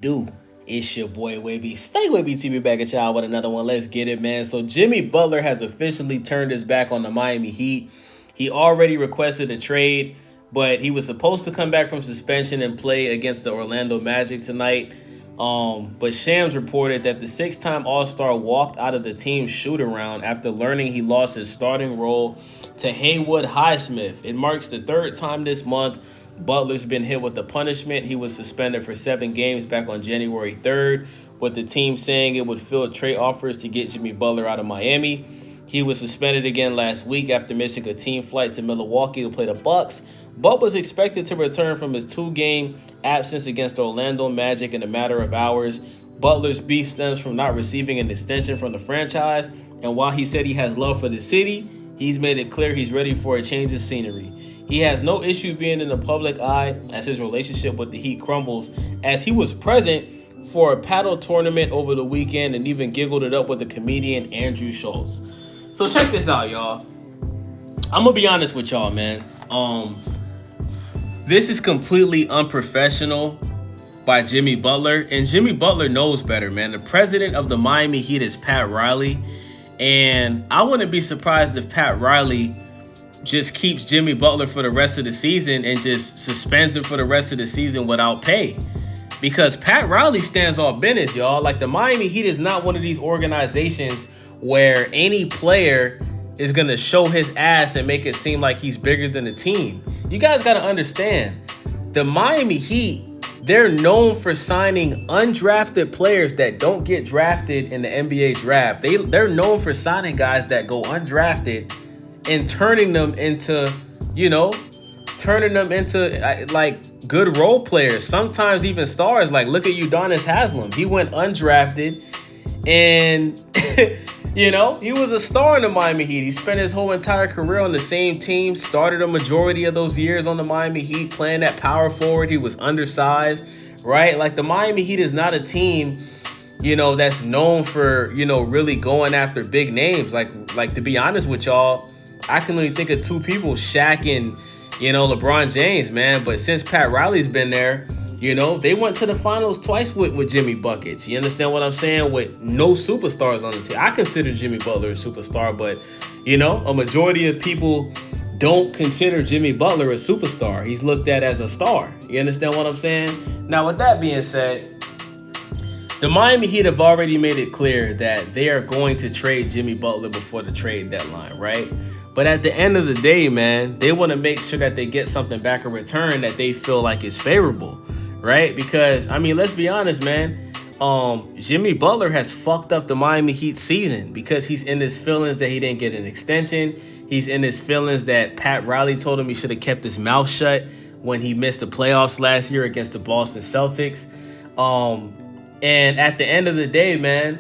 Do it's your boy Wavy. Stay Wavy TV back at y'all with another one. Let's get it, man. So Jimmy Butler has officially turned his back on the Miami Heat. He already requested a trade, but he was supposed to come back from suspension and play against the Orlando Magic tonight. But Shams reported that the six-time All-Star walked out of the team's shoot-around after learning he lost his starting role to Haywood Highsmith. It marks the third time this month Butler's been hit with the punishment. He was suspended for 7 games back on January 3rd, with the team saying it would field trade offers to get Jimmy Butler out of Miami. He was suspended again last week after missing a team flight to Milwaukee to play the Bucks, but was expected to return from his 2-game absence against the Orlando Magic in a matter of hours. Butler's beef stems from not receiving an extension from the franchise, and while he said he has love for the city, he's made it clear he's ready for a change of scenery. He has no issue being in the public eye as his relationship with the Heat crumbles, as he was present for a paddle tournament over the weekend and even giggled it up with the comedian Andrew Schultz. So check this out, y'all. I'm gonna be honest with y'all, man. This is completely unprofessional by Jimmy Butler, and Jimmy Butler knows better, man. The president of the Miami Heat is Pat Riley, and I wouldn't be surprised if Pat Riley just keeps Jimmy Butler for the rest of the season and just suspends him for the rest of the season without pay. Because Pat Riley stands on business, y'all. Like, the Miami Heat is not one of these organizations where any player is going to show his ass and make it seem like he's bigger than the team. You guys got to understand, the Miami Heat, they're known for signing undrafted players that don't get drafted in the NBA draft. They're known for signing guys that go undrafted and turning them into like good role players, sometimes even stars. Like, look at Udonis Haslem. He went undrafted and he was a star in the Miami Heat. He spent his whole entire career on the same team, started a majority of those years on the Miami Heat playing at power forward. He was undersized, right? Like, the Miami Heat is not a team that's known for really going after big names. Like to be honest with y'all, I can only think of 2 people, Shaq and, LeBron James, man. But since Pat Riley's been there, they went to the finals twice with Jimmy Buckets. You understand what I'm saying? With no superstars on the team. I consider Jimmy Butler a superstar, but, a majority of people don't consider Jimmy Butler a superstar. He's looked at as a star. You understand what I'm saying? Now, with that being said, the Miami Heat have already made it clear that they are going to trade Jimmy Butler before the trade deadline, right? But at the end of the day, man, they want to make sure that they get something back in return that they feel like is favorable, right? Because, let's be honest, man. Jimmy Butler has fucked up the Miami Heat season because he's in his feelings that he didn't get an extension. He's in his feelings that Pat Riley told him he should have kept his mouth shut when he missed the playoffs last year against the Boston Celtics. And at the end of the day, man,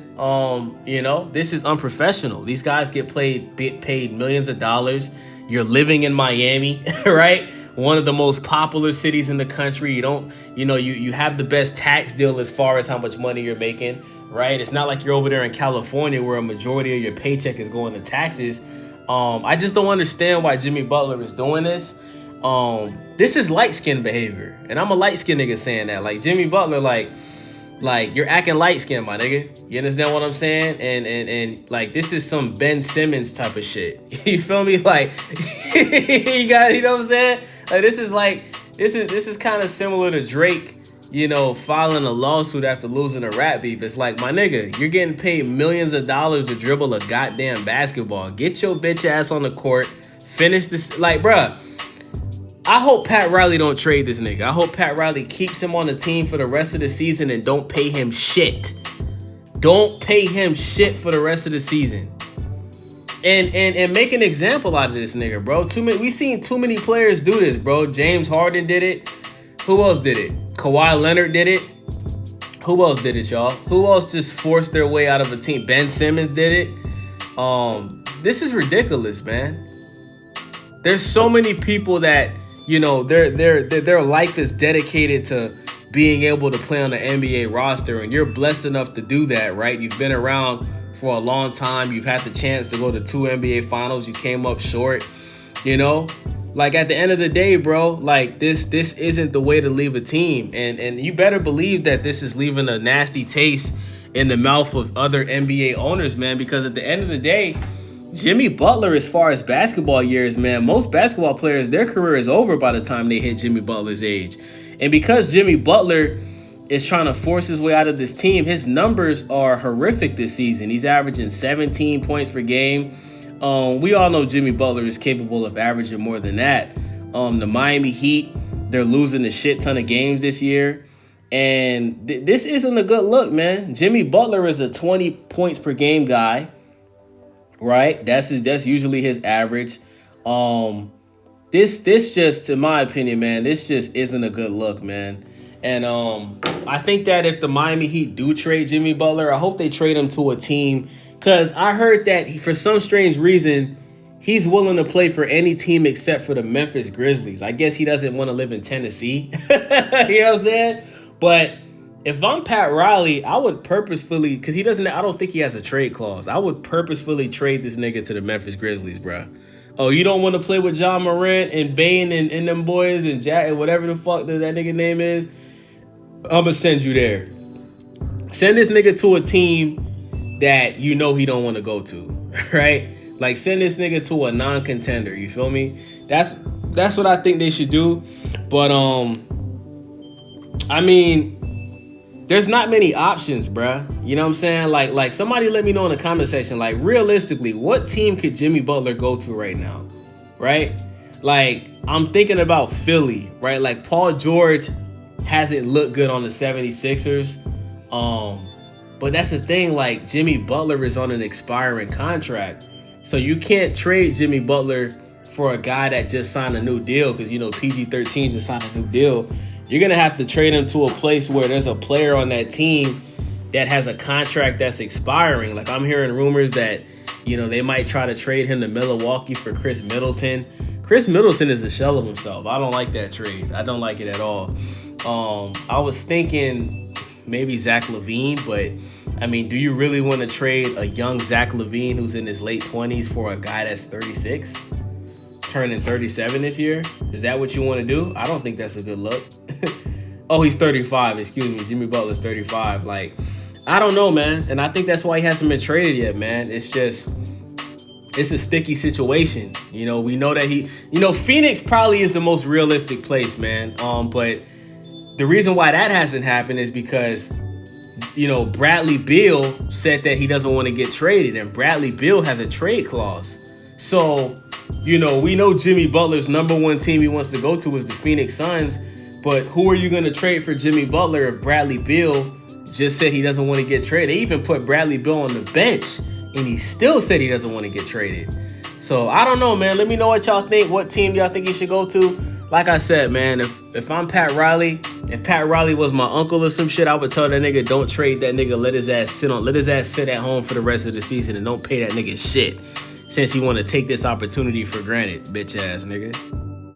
this is unprofessional. These guys get paid millions of dollars. You're living in Miami, right? One of the most popular cities in the country. You have the best tax deal as far as how much money you're making, right? It's not like you're over there in California where a majority of your paycheck is going to taxes. I just don't understand why Jimmy Butler is doing this. This is light-skinned behavior. And I'm a light-skinned nigga saying that. Like, Jimmy Butler, like you're acting light-skinned, my nigga. You understand what I'm saying? And like, this is some Ben Simmons type of shit. You feel me? Like, you know what I'm saying? Like, this is kind of similar to Drake, filing a lawsuit after losing a rap beef. It's like, my nigga, you're getting paid millions of dollars to dribble a goddamn basketball. Get your bitch ass on the court. Finish this. Like, bruh, I hope Pat Riley don't trade this nigga. I hope Pat Riley keeps him on the team for the rest of the season and don't pay him shit. Don't pay him shit for the rest of the season. And make an example out of this nigga, bro. We seen too many players do this, bro. James Harden did it. Who else did it? Kawhi Leonard did it. Who else did it, y'all? Who else just forced their way out of a team? Ben Simmons did it. This is ridiculous, man. There's so many people that, their life is dedicated to being able to play on the NBA roster, and you're blessed enough to do that, right? You've been around for a long time. You've had the chance to go to 2 NBA finals. You came up short, Like at the end of the day, bro, like this isn't the way to leave a team. And you better believe that this is leaving a nasty taste in the mouth of other NBA owners, man, because at the end of the day, Jimmy Butler, as far as basketball years, man, most basketball players, their career is over by the time they hit Jimmy Butler's age. And because Jimmy Butler is trying to force his way out of this team, his numbers are horrific this season. He's averaging 17 points per game. We all know Jimmy Butler is capable of averaging more than that. The Miami Heat, they're losing a shit ton of games this year. And this isn't a good look, man. Jimmy Butler is a 20 points per game guy, right? That's usually his average. This just, in my opinion, man, this just isn't a good look, man. And I think that if the Miami Heat do trade Jimmy Butler, I hope they trade him to a team, because I heard that for some strange reason, he's willing to play for any team except for the Memphis Grizzlies. I guess he doesn't want to live in Tennessee. You know what I'm saying? But if I'm Pat Riley, I would purposefully, because I don't think he has a trade clause. I would purposefully trade this nigga to the Memphis Grizzlies, bro. Oh, you don't want to play with John Morant and Bane and them boys and Jack and whatever the fuck that nigga name is? I'm going to send you there. Send this nigga to a team that you know he don't want to go to, right? Like, send this nigga to a non-contender, you feel me? That's what I think they should do. But, I mean, there's not many options, bruh. You know what I'm saying? Like somebody let me know in the comment section, like, realistically, what team could Jimmy Butler go to right now, right? Like, I'm thinking about Philly, right? Like, Paul George hasn't looked good on the 76ers. But that's the thing, like, Jimmy Butler is on an expiring contract. So you can't trade Jimmy Butler for a guy that just signed a new deal, because, you know, PG-13 just signed a new deal. You're going to have to trade him to a place where there's a player on that team that has a contract that's expiring. Like, I'm hearing rumors that, you know, they might try to trade him to Milwaukee for Chris Middleton. Chris Middleton is a shell of himself. I don't like that trade. I don't like it at all. I was thinking maybe Zach LaVine, but I mean, do you really want to trade a young Zach LaVine who's in his late 20s for a guy that's 36, turning 37 this year? Is that what you want to do? I don't think that's a good look. Oh, he's 35. Excuse me. Jimmy Butler's 35. Like, I don't know, man. And I think that's why he hasn't been traded yet, man. It's a sticky situation. You know, we know that Phoenix probably is the most realistic place, man. But the reason why that hasn't happened is because, you know, Bradley Beal said that he doesn't want to get traded, and Bradley Beal has a trade clause. So, you know, we know Jimmy Butler's number one team he wants to go to is the Phoenix Suns, but who are you going to trade for Jimmy Butler if Bradley Beal just said he doesn't want to get traded? They even put Bradley Beal on the bench, and he still said he doesn't want to get traded. So, I don't know, man. Let me know what y'all think. What team y'all think he should go to? Like I said, man, if I'm Pat Riley, if Pat Riley was my uncle or some shit, I would tell that nigga, don't trade that nigga. Let his ass sit at home for the rest of the season and don't pay that nigga shit, since you want to take this opportunity for granted, bitch ass nigga.